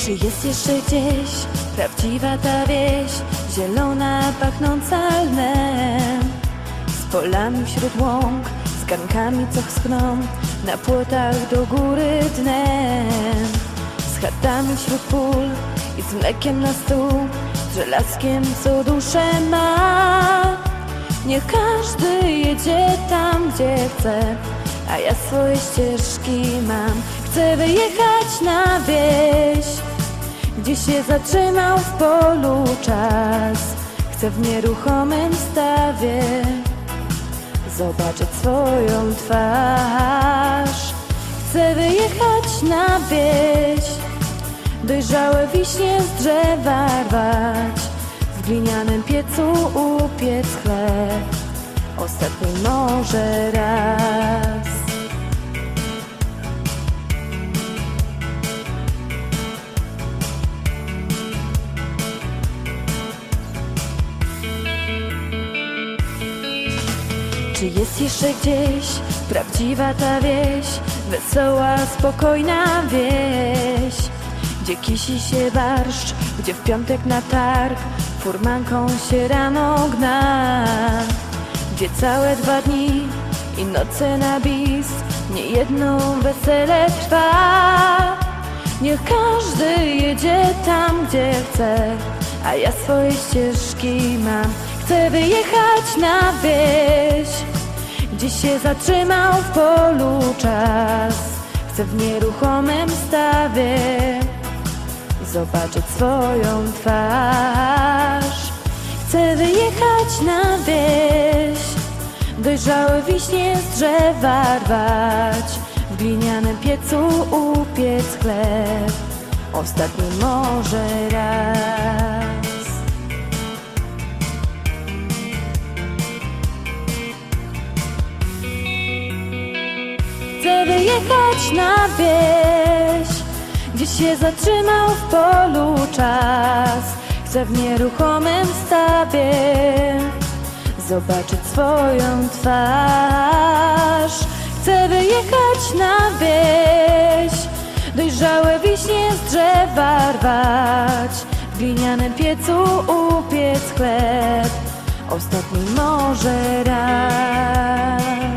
Czy jest jeszcze gdzieś prawdziwa ta wieś, zielona, pachnąca lnem, z polami wśród łąk, z garnkami, co schną na płotach do góry dnem, z chatami wśród pól i z mlekiem na stół, z żelazkiem, co duszę ma. Niech każdy jedzie tam, gdzie chce, a ja swoje ścieżki mam. Chcę wyjechać na wieś, gdzie się zatrzymał w polu czas. Chcę w nieruchomym stawie zobaczyć swoją twarz. Chcę wyjechać na wieś, dojrzałe wiśnie z drzewa rwać, w glinianym piecu upiec chleb, ostatni może raz. Czy jest jeszcze gdzieś prawdziwa ta wieś, wesoła, spokojna wieś, gdzie kisi się barszcz, gdzie w piątek na targ furmanką się rano gna, gdzie całe 2 dni i noce na bis niejedno wesele trwa. Niech każdy jedzie tam, gdzie chce, a ja swoje ścieżki mam. Chcę wyjechać na wieś, gdzie się zatrzymał w polu czas. Chcę w nieruchomym stawie zobaczyć swoją twarz. Chcę wyjechać na wieś, dojrzałe wiśnie z drzewa rwać, w glinianym piecu upiec chleb, ostatni może raz. Chcę wyjechać na wieś, gdzie się zatrzymał w polu czas. Chcę w nieruchomym stawie zobaczyć swoją twarz. Chcę wyjechać na wieś, dojrzałe wiśnie z drzewa rwać, w glinianym piecu upiec chleb, ostatni może raz.